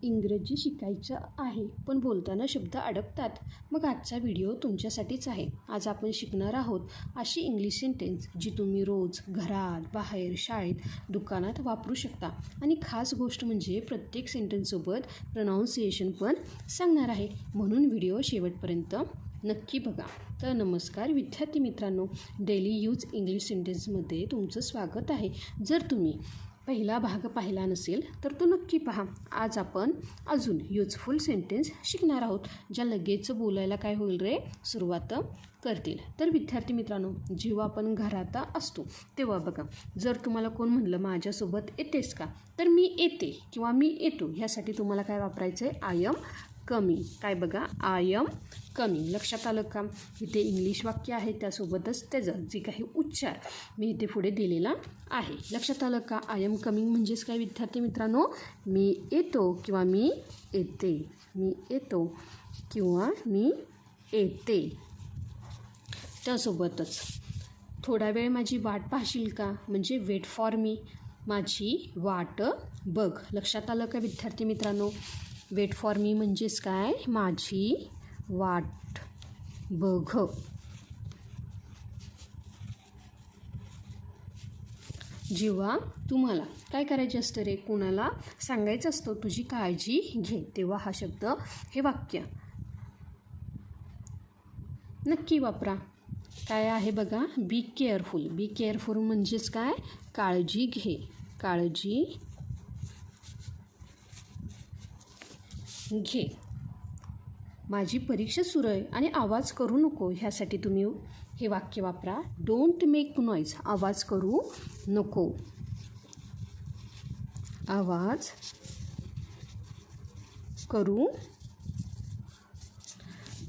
इंग्रजी शिकायचं आहे पण बोलताना शब्द अडकतात. मग आजचा व्हिडिओ तुमच्यासाठीच आहे. आज आपण शिकणार आहोत अशी इंग्लिश सेंटेन्स जी तुम्ही रोज घरात, बाहेर, शाळेत, दुकानात वापरू शकता. आणि खास गोष्ट म्हणजे प्रत्येक सेंटेन्ससोबत प्रोनाऊन्सिएशन पण सांगणार आहे. म्हणून व्हिडिओ शेवटपर्यंत नक्की बघा. तर नमस्कार विद्यार्थी मित्रांनो, डेली यूज इंग्लिश सेंटेन्समध्ये तुमचं स्वागत आहे. जर तुम्ही पहिला भाग पाहिला नसेल तर तो नक्की पहा. आज आपण अजून युजफुल सेंटेन्स शिकणार आहोत ज्या लगेच बोलायला काय होईल रे सुरुवात करतील. तर विद्यार्थी मित्रांनो, जेव्हा आपण घरात असतो तेव्हा बघा, जर तुम्हाला कोण म्हणलं माझ्यासोबत येतेस का, तर मी येते किंवा मी येतो ह्यासाठी तुम्हाला काय वापरायचं आहे, आय एम कमिंग. काय बघा, आय एम कमिंग. लक्षात आलं का? इथे इंग्लिश वाक्य आहे त्यासोबतच त्याचं जे काही उच्चार मी इथे पुढे दिलेला आहे. लक्षात आलं का? आय एम कमिंग म्हणजेच काय विद्यार्थी मित्रांनो, मी येतो किंवा मी येते. मी येतो किंवा मी येते. त्यासोबतच थोडा वेळ माझी वाट पाहशील का, म्हणजे वेट फॉर मी. माझी वाट बघ. लक्षात आलं का विद्यार्थी मित्रांनो? वेट फॉर मी म्हणजेच काय, माझी वाट बघ. जेव्हा तुम्हाला काय करायचे असतं रे, कोणाला सांगायचं असतं तुझी काळजी घे, तेव्हा हा शब्द, हे वाक्य नक्की वापरा. काय आहे बघा, बी केअरफुल. बी केअरफुल म्हणजेच काय, काळजी घे. काळजी घे. माझी परीक्षा सुरू आहे आणि आवाज करू नको, ह्यासाठी तुम्ही हे वाक्य वापरा. Don't make noise. आवाज करू नको. आवाज करू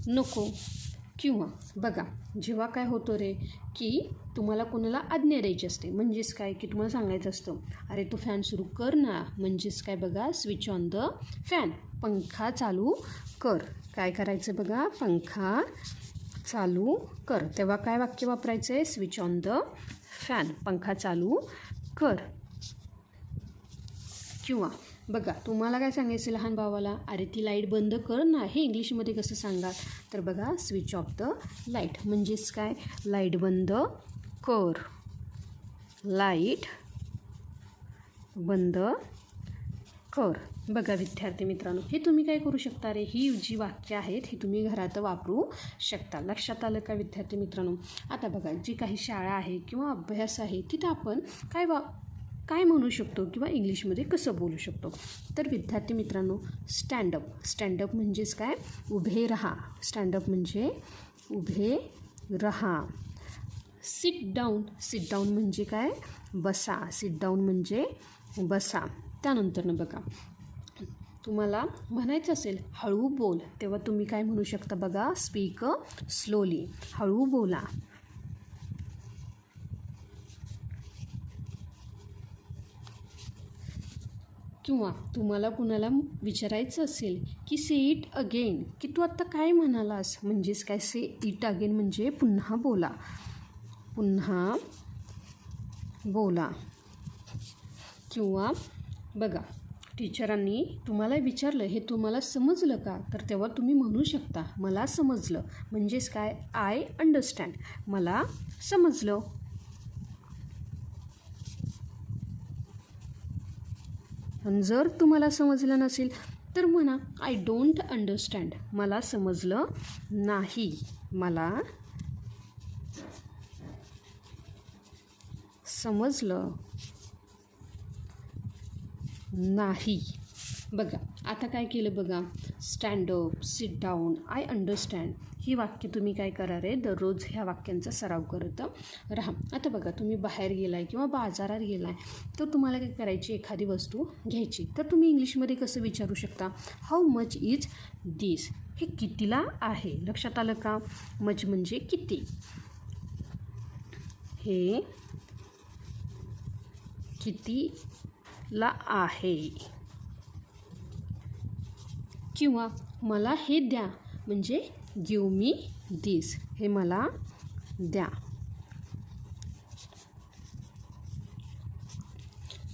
नको. किंवा बघा, जेव्हा काय होतं रे, की तुम्हाला कोणाला आज्ञा द्यायची असते, म्हणजेच काय, की तुम्हाला सांगायचं असतं अरे तू फॅन सुरू कर ना, म्हणजेच काय बघा, स्विच ऑन द फॅन. पंखा चालू कर. काय करायचं बघा, पंखा चालू कर. तेव्हा काय वाक्य वापरायचं आहे, स्विच ऑन द फॅन. पंखा चालू कर. किंवा बघा, तुम्हाला काय सांगायचं लहान भावाला, अरे ती लाईट बंद कर ना, हे इंग्लिशमध्ये कसं सांगा, तर बघा, स्विच ऑफ द लाईट. म्हणजेच काय, लाईट बंद कर. लाईट बंद कर. बघा विद्यार्थी मित्रांनो, हे तुम्ही काय करू शकता रे, ही जी वाक्य आहेत ही तुम्ही घरात वापरू शकता. लक्षात आलं का विद्यार्थी मित्रांनो? आता बघा, जी काही शाळा आहे किंवा अभ्यास आहे तिथं आपण काय म्हणू शकतो किंवा इंग्लिशमध्ये कसं बोलू शकतो, तर विद्यार्थी मित्रांनो, स्टँडअप. स्टँडअप म्हणजेच काय, उभे राहा. स्टँडअप म्हणजे उभे राहा. Sit down. सिट डाऊन म्हणजे काय, बसा. सिट डाऊन म्हणजे बसा. त्यानंतरनं बघा, तुम्हाला म्हणायचं असेल हळू बोल, तेव्हा तुम्ही काय म्हणू शकता बघा, स्पीक स्लोली. हळू बोला. किंवा तुम्हाला कुणाला विचारायचं असेल की से इट अगेन, की तू आत्ता काय म्हणालास, म्हणजेच काय, से इट अगेन म्हणजे पुन्हा बोला. पुन्हा बोला. किंवा बघा, टीचरांनी तुम्हाला विचारलं हे तुम्हाला समजलं का, तर तेव्हा तुम्ही म्हणू शकता मला समजलं. म्हणजेच काय, आय अंडरस्टँड. मला समजलं. आणि जर तुम्हाला समजलं नसेल तर म्हणा आय डोंट अंडरस्टँड. मला समजलं नाही. मला समजलं नाही. बघा, आता काय केलं बघा, stand up, sit down, I understand, ही वाक्य तुम्ही काय करा रे, दररोज ह्या वाक्यांचा सराव करत राहा. आता बघा, तुम्ही बाहेर गेलाय किंवा बाजारात गेलाय तर तुम्हाला काय करायची, एखादी वस्तू घ्यायची, तर तुम्ही इंग्लिशमध्ये कसं विचारू शकता, हाऊ मच इज दिस. हे कितीला आहे. लक्षात आलं का? मच म्हणजे किती. हे कितीला आहे. किंवा मला हे द्या, म्हणजे गिव मी दिस. हे मला द्या.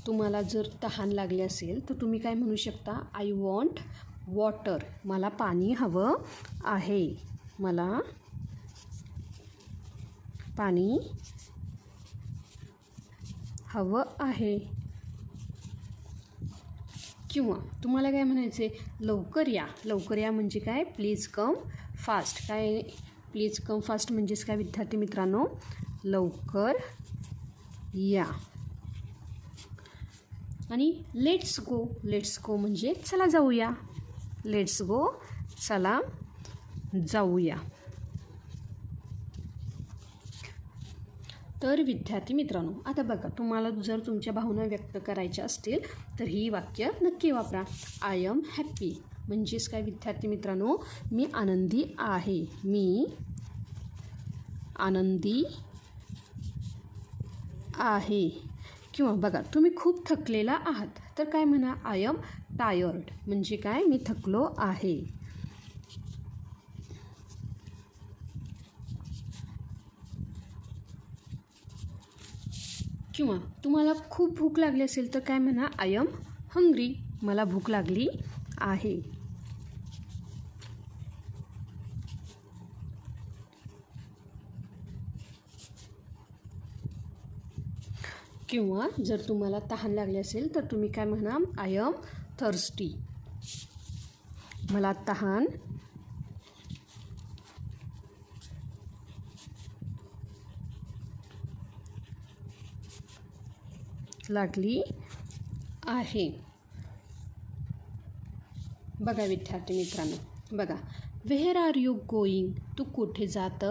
तुम्हाला जर तहान लागली असेल तर तुम्ही काय म्हणू शकता, आय वॉन्ट वॉटर, मला पाणी हवं आहे, मला पाणी हवं आहे. किंवा तुम्हाला काय म्हणायचे, लवकर या. लवकर या म्हणजे काय, प्लीज कम फास्ट. काय प्लीज कम फास्ट म्हणजेच काय विद्यार्थी मित्रांनो, लवकर या. आणि लेट्स गो, लेट्स गो म्हणजे चला जाऊया. लेट्स गो, चला जाऊया. तर विद्यार्थी मित्रांनो, आता बघा, तुम्हाला जर तुमच्या भावना व्यक्त करायच्या असतील तर ही वाक्य नक्की वापरा. आय एम हॅप्पी म्हणजेच काय विद्यार्थी मित्रांनो, मी आनंदी आहे, मी आनंदी आहे. किंवा बघा, तुम्ही खूप थकलेला आहात तर काय म्हणा, आय एम टायर्ड म्हणजे काय, मी थकलो आहे. किंवा तुम्हाला खूप भूक लागली असेल तर काय म्हणा, आय एम हंग्री, मला भूक लागली आहे. किंवा जर तुम्हाला तहान लागली असेल तर तुम्ही काय म्हणा, आय एम थर्स्टी, मला तहान लागली आहे. बघा विद्यार्थी मित्रांनो, बघा, व्हेअर आर यू गोईंग, तू कुठे जात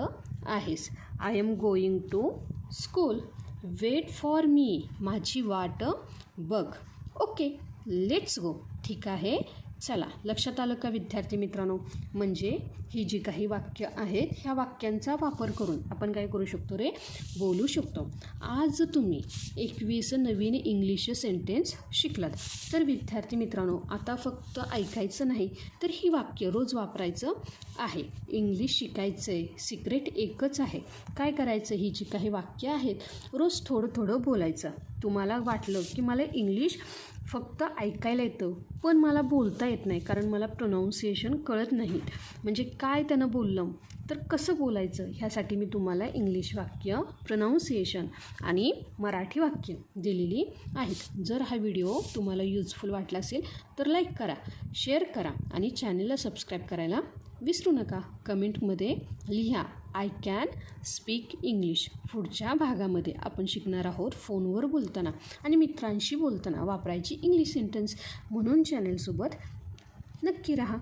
आहेस. I am going to school. Wait for me, माझी वाट बघ. ओके, लेट्स गो, ठीक आहे, चला. लक्षात आलं का विद्यार्थी मित्रांनो? म्हणजे ही जी काही वाक्य आहेत ह्या वाक्यांचा वापर करून आपण काय करू शकतो रे, बोलू शकतो. आज तुम्ही 21 नवीन इंग्लिश सेंटेन्स शिकलात. तर विद्यार्थी मित्रांनो, आता फक्त ऐकायचं नाही तर ही वाक्य रोज वापरायचं आहे. इंग्लिश शिकायचं आहे, सिक्रेट एकच आहे. काय करायचं, ही जी काही वाक्य आहेत रोज थोडं थोडं बोलायचं. तुम्हाला वाटलं की मला इंग्लिश फक्त ऐकायला येतं पण मला बोलता येत नाही कारण मला प्रोनाऊन्सिएशन कळत नाही, म्हणजे काय त्यानं बोललं तर कसं बोलायचं, ह्यासाठी मी तुम्हाला इंग्लिश वाक्य, प्रोनाऊन्सिएशन आणि मराठी वाक्य दिलेली आहेत. जर हा व्हिडिओ तुम्हाला युजफुल वाटला असेल तर लाईक करा, शेअर करा आणि चॅनलला सबस्क्राईब करायला विसरू नका. कमेंटमध्ये लिहा, आय कॅन स्पीक इंग्लिश. पुढच्या भागामध्ये आपण शिकणार आहोत फोनवर बोलताना आणि मित्रांशी बोलताना वापरायची इंग्लिश सेंटेन्स. म्हणून चॅनलसोबत नक्की राहा.